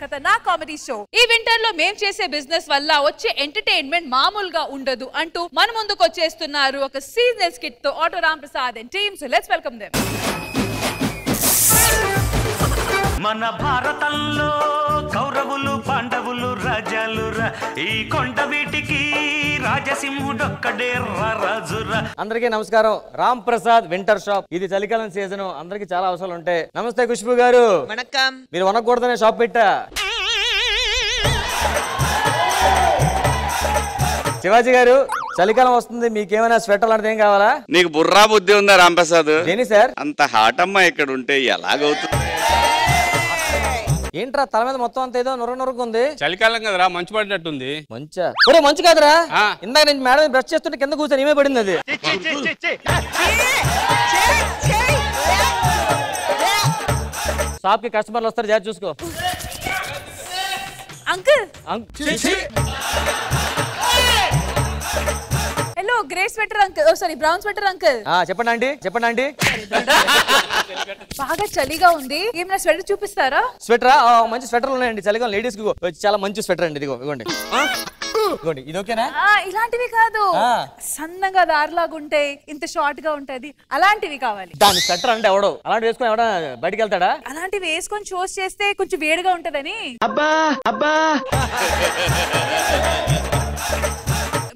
ఖతర్నాక్ comedy show. ఈ winter లో మేం చేసే బిజినెస్ వల్ల వచ్చే ఎంటర్టైన్మెంట్ మామూలుగా ఉండదు అంటూ మన ముందుకు వచ్చేస్తున్నారు ఒక సీజనల్ స్కిట్ తో auto Ram Prasad and team. So let's welcome them. మన భారతంలో కౌరవులు పాండవులు రాజాలు ఈ కొండ వీటికి రాజసింహుడొక్కడే రాజురా. అందరికీ నమస్కారం. Ram Prasad winter shop. ఇది చలికాలం సీజన్, అందరికి చాలా అవసరాలు ఉంటాయి. నమస్తే ఖుష్బు గారు. మీరు వనకూడదనే షాప్ పెట్టా. శివాజీ గారు, చలికాలం వస్తుంది, మీకేమైనా స్వెటర్ లాంటిది ఏం కావాలా? నీకు బుర్రా బుద్ధి ఉందా రామ్ ప్రసాద్? దేని సార్ అంత హాట్ అమ్మా ఇక్కడ ఉంటే ఎలాగవుతుంది? ఏంట్రా తల మీద మొత్తం అంత ఏదో నొరగ ఉంది. చలికాలం కదరా, మంచు పడినట్టుంది. మంచా? ఒరే మంచు కాదురా, ఇందాక నేను మేడం బ్రష్ చేస్తుంటే కింద కూర్చొని ఏమే పడింది అది. షాప్ కి కస్టమర్లు వస్తారు, జాగ్రత్త చూసుకో. Uncle hello, grey sweater uncle. Oh sorry, brown sweater uncle. చెప్పండి ఆంటీ, చెప్పండి ఆంటీ. బాగా చలిగా ఉంది, ఏమైనా స్వెటర్ చూపిస్తారా? స్వెటరా? మంచి స్వెటర్లు ఉన్నాయండి చలికాలం లేడీస్ కి. చాలా మంచి స్వెటర్ అండి. ఇదిగో ఇవ్వండి. ఇదిగోండి, ఇది ఓకేనా? ఇలాంటివి కాదు, సన్నగా దారిలాగా ఉంటాయి, ఇంత షార్ట్ గా ఉంటది, అలాంటివి కావాలి. దాని స్వెటర్ అంటే ఎవడో అలాంటి వేసుకొని ఎవడ బయటికి వెళ్తాడా? అలాంటివి వేసుకొని షోస్ చేస్తే కొంచెం వేడిగా ఉంటదని. అబ్బా అబ్బా,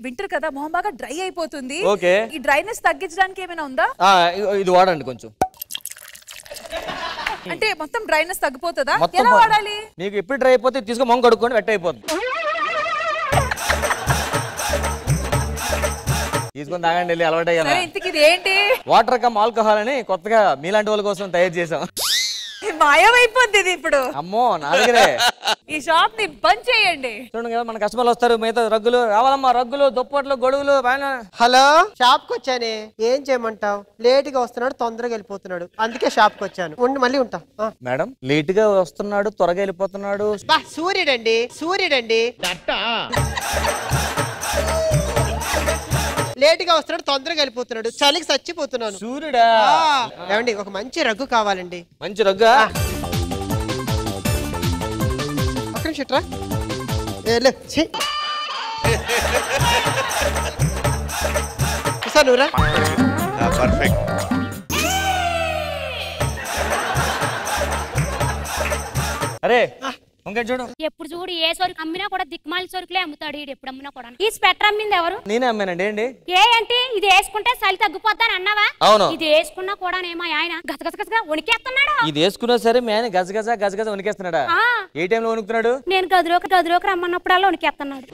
వింటర్ కదా, మొహం బాగా డ్రై అయిపోతుంది. ఓకే, ఈ డ్రైనెస్ తగ్గించడానికి ఏమైనా ఉందా? ఇది వాడండి కొంచెం. అంటే మొత్తం డ్రైనెస్ తగ్గిపోతుందా? ఎలా వాడాలి? మీకు ఎప్పుడు డ్రై అయిపోతే తీసుకొని మొహం కడుక్కొని వెట్ అయిపోతుంది. తీసుకొని తాగండి, వెళ్ళి అలవాటు. ఇంతకి ఇది ఏంటి? వాటర్ కమ్ ఆల్కహాల్ అని కొత్తగా మీలాంటి వాళ్ళ కోసం తయారు చేసాం. మాయమైపోద్ది ఇది ఇప్పుడు. అమ్మో, నా దగ్గరే. ఈ షాప్ ని బంద్ చేయండి. చూడండి కదా, మన కస్టమర్లు వస్తారు, మిగతా రగ్గులు రావాలమ్మా, రగ్గులు దుప్పట్లు గొడుగులు. హలో, షాప్ కు వచ్చానే, ఏం చేయమంటావు? లేట్ గా వస్తున్నాడు, తొందరగా వెళ్ళిపోతున్నాడు, అందుకే షాప్ కు వచ్చాను. మళ్ళీ ఉంటా. మేడం, లేట్ గా వస్తున్నాడు, త్వరగా వెళ్ళిపోతున్నాడు. సూర్యుడండి, సూర్యుడండి. లేట్ గా వస్తున్నాడు, తొందరగా వెళ్ళిపోతున్నాడు, చలికి చచ్చిపోతున్నాను. సూర్యుడా? ఏమండి, ఒక మంచి రగ్గు కావాలండి. మంచి రగ్గా? ఒక్క నిమిషం రా. నువ్వురా. పర్ఫెక్ట్. అరే చూడు, ఎప్పుడు చూడు ఏ సరుకు అమ్మినా కూడా దిక్మాలి సరుకులే అమ్ముతాడు. ఎప్పుడు అమ్మినా కూడా. ఈ స్వెటర్ అమ్మింది ఎవరు? నేనే అమ్మానండి. ఏంటి ఏ అంటే ఇది వేసుకుంటే చలి తగ్గిపోద్దని అన్నావా? అవును. ఇది వేసుకున్నా కూడా ఏమో ఆయన గజగజగా వణికేస్తున్నాడు. ఇది వేసుకున్నా సరే మీ ఆయన గజగజ గజగజ వణికేస్తున్నాడా? ఏ టైంలో వణుకుతున్నాడు? నేను గదిలోకి రమ్మన్నప్పుడల్లా వణికేస్తున్నాడు.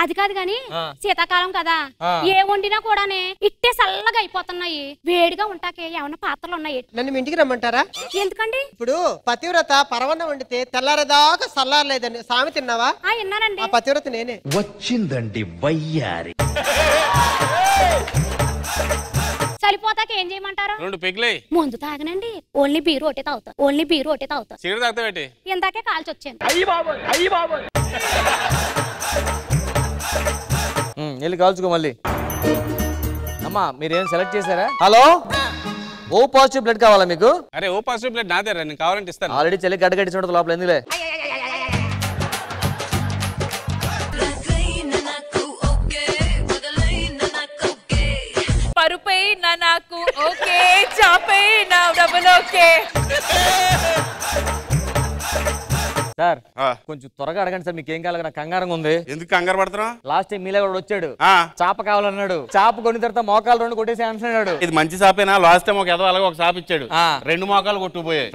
అది కాదు గాని, శీతాకాలం కదా, ఏ వండినా కూడానే ఇట్టే చల్లగా అయిపోతున్నాయి. వేడిగా ఉంటాకే ఏమన్నా పాత్రలు ఉన్నాయి? నన్ను మీ ఇంటికి రమ్మంటారా? ఎందుకండి? ఇప్పుడు పతివ్రత పరవన్నం వండితే తెల్లారదాకా చల్లారలేదని సామె తిన్నావా? విన్నానండి. ఆ పతివ్రత నేనే. వచ్చిందండి వయ్యారి. చలిపోతాక ఏం చేయమంటారు? 2 పెగ్లే. ముందు తాగనండి, ఓన్లీ బీరు ఒకటే తాగుతా. ఓన్లీ బీరు ఒకటే తాగుతా. సిగరెట్ తాగుతావేంటి? ఇందాకే కాల్చి వచ్చాను. వెళ్ళి కాల్చుకో మళ్ళీ. అమ్మా, మీరేం సెలెక్ట్ చేశారా? హలో, ఓ పాజిటివ్ బ్లడ్ కావాలా మీకు? అరే, ఓ పాజిటివ్ బ్లడ్ నాదేరా, నేను కావాలంటే ఇస్తాను. ఆల్రెడీ చలి గడ్డగట్టి చూడదు లోపల, ఎందుకులే. పరుపై నాకు ఓకే, చాపై నా డబుల్ ఓకే. సార్ కొంచెం త్వరగా అడగండి సార్, మీకు ఏం కావాలి? నాకు కంగారంగా ఉంది. ఎందుకు కంగారు పడుతున్నా? లాస్ట్ టైం మీలా కూడా వచ్చాడు, చాప కావాలన్నాడు. చాప కొని తర్వాత మోకాలు 2 కొట్టేసి అంటున్నాడు. ఇది మంచి చాపేనా? లాస్ట్ టైం ఒక ఎదో అలాగే ఒక చాప ఇచ్చాడు, 2 మోకాలు కొట్టుకుపోయాయి.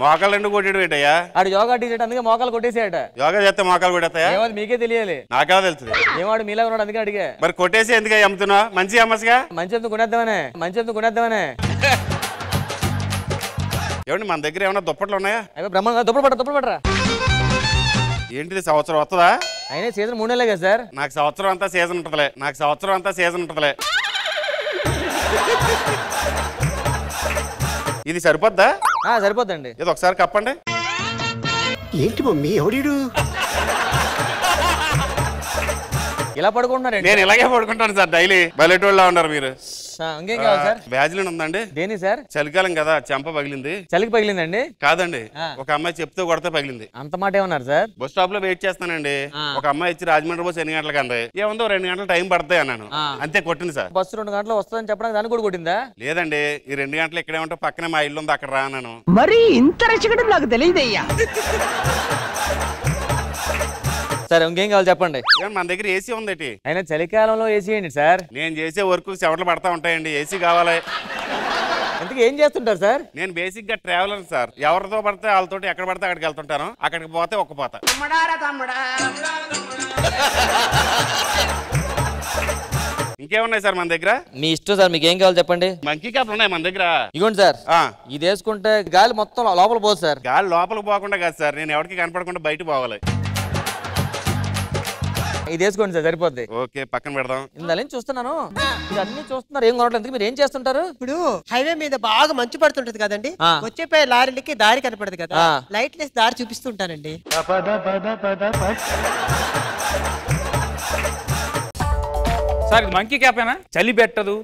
మోకాలు 2 కొట్టాడు ఏంటయ్యా? ఆడు యోగా టీచర్, అందుకే మోకాలు కొట్టేసాట. యోగా చేస్తే మోకాలు కొట్టేస్తాయా? ఏమో మీకే తెలియాలి. నాకేమో తెలుస్తుంది. ఏమాడు మీలా ఉన్నాడు, అందుకే అడిగా. మరి కొట్టేసి ఎందుకు అమ్ముతున్నా? మంచి అమ్మస్గా. మంచి కొనేద్దామనే. ఏమండి, మన దగ్గర ఏమన్నా దుప్పట్లు ఉన్నాయా? బ్రహ్మంగా దుప్పలు పట్టరా. ఏంటిది, సంవత్సరం వస్తుందా? అయినా సీజన్ 3 నెలలే కదా సార్. నాకు సంవత్సరం అంతా సీజన్ ఉంటదిలే. ఇది సరిపోద్దా? సరిపోద్దండి. ఇది ఒకసారి కప్పండి. ఏంటి మమ్మీ ఎవడీడు? ఇలా పడుకుంటున్నారండి. నేను ఇలాగే పడుకుంటాను సార్ డైలీ. బయటోళ్ళ ఉన్నారు మీరు. ఇంకేం కావాలి సార్? బ్యాజ్లిన్ ఉందండి. దేని సార్? చలికాలం కదా, చెంప పగిలింది. చలికి పగిలిందండి? కాదండి, ఒక అమ్మాయి చెప్తూ కొడితే పగిలింది. అంత మాట ఏమన్నారు సార్? బస్ స్టాప్ లో వెయిట్ చేస్తానండి. ఒక అమ్మాయి ఇచ్చి రాజమండ్రి బస్ ఎన్ని గంటలకు అంది. ఏముందో 2 గంటలు టైం పడతాయి అన్నాను. అంతే కొట్టింది సార్. బస్సు 2 గంటలు వస్తుందని చెప్పడానికి దాన్ని కూడా కొట్టిందా? లేదండి, ఈ 2 గంటలు ఇక్కడే ఉంటే పక్కనే మా ఇల్లు ఉంది, అక్కడ రా అన్నాను. మరి ఇంత రచకడం నాకు తెలియదయ్యా. సరే ఇంకేం కావాలి చెప్పండి. మన దగ్గర ఏసీ ఉందేటి? అయినా చలికాలంలో ఏసీ ఏంటి సార్? నేను చేసే వర్క్ చెమటలు పడతా ఉంటాయండి, ఏసీ కావాలి. ఇంతకీ ఏం చేస్తుంటారు సార్? నేను బేసిక్ గా ట్రావెలర్ సార్. ఎవరితో పడితే వాళ్ళతో ఎక్కడ పడితే అక్కడికి వెళ్తుంటాను. అక్కడికి పోతే ఒక్క పోత. ఇంకేమున్నాయి సార్ మన దగ్గర? మీ ఇష్టం సార్, మీకు ఏం కావాలి చెప్పండి. మంకీ క్యాప్ ఉన్నాయి మన దగ్గర. ఇగోండి సార్. ఇది వేసుకుంటే గాలి మొత్తం లోపల పోదు సార్. గాలి లోపలికి పోకుండా కాదు సార్, నేను ఎవరికి కనపడకుండా బయట పోవాలి. ఇది వేసుకోండి సార్, సరిపోద్ది. ఓకే, పక్కన పెడదాం. ఇందాలని చూస్తున్నాను, ఇవన్నీ చూస్తున్నారు, ఏం కొనట్లేదు. మీరు ఏం చేస్తుంటారు? ఇప్పుడు హైవే మీద బాగా మంచు పడుతుంటది కదండి, వచ్చే లారీలకి దారి కనపడదు కదా, లైట్లెస్ దారి చూపిస్తుంటానండి. సార్ ఇది మంకీ క్యాపేనా? చలి పెట్టదు,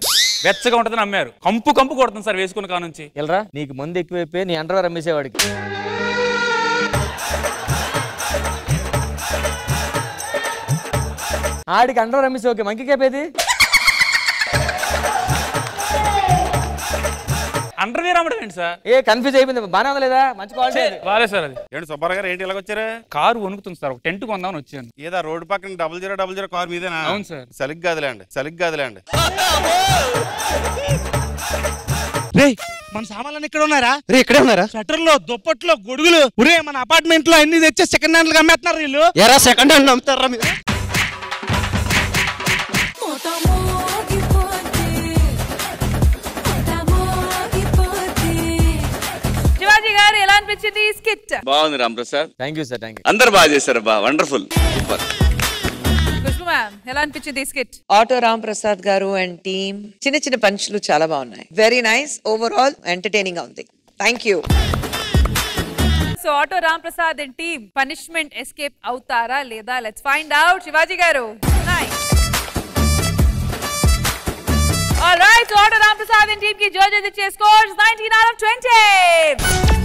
వెచ్చగా ఉంటదని అమ్మారు. కంపు కొడుతుంది సార్ వేసుకున్న కా నుంచి. వెళ్ళరా, నీకు మందు ఎక్కువైపోయి నీ అండర్వేర్ అమ్మేసేవాడికి. ఆడికి అండర్వేర్ అమ్మేసి ఓకే, మంకీ క్యాప్ ఏది? అండర్వేర్ అమ్మడం ఏంటి సార్? కన్ఫ్యూజ్ అయిపోయింది. బానే ఉంది లేదా? మంచి క్వాలిటీ బాలే సార్. అది ఏంటి సుబ్బారావు గారు, ఏంటి ఇలా వచ్చారు? కారు వణుకుతుంది సార్, ఒక టెంట్ కొందామని వచ్చాను. ఏదా రోడ్డు పక్కన 0000 కారు మీదేనా? అవును సార్. సరిగ్గా గదిలేండి. మన సామాన్లు ఇక్కడ ఉన్నారా? ఇక్కడే ఉన్నారా? షట్టర్లో, దుప్పట్లో, గొడుగులు. మన అపార్ట్మెంట్ లో అన్ని తెచ్చే సెకండ్ హ్యాండ్ అమ్మేస్తున్నారు వీళ్ళు. ఎరా సెకండ్ హ్యాండ్ అమ్ముతారా మీరు? శివాజీ గారు ఎలా అనిపించింది ఈ స్కిట్? బాగుంది Ramprasad. Thank you sir. Thank you. అందరు బాగా చేశారు. Wonderful, super. ఖుష్బు మ్యామ్ ఎలా అనిపించింది ఈ స్కిట్? ఆటో రాంప్రసాద్ గారు అండ్ టీమ్ చిన్న పంచులు చాలా బాగున్నాయి. వెరీ నైస్, ఓవరాల్ ఎంటర్టైనింగ్ గా ఉంది. Thank you. So auto Ramprasad and team punishment escape అవుతారా లేదా? Let's find out. Shivaji garu nice. All right, auto Ramprasad and team కి జడ్జెస్ ఇచ్చే స్కోర్స్ 19 out of 20.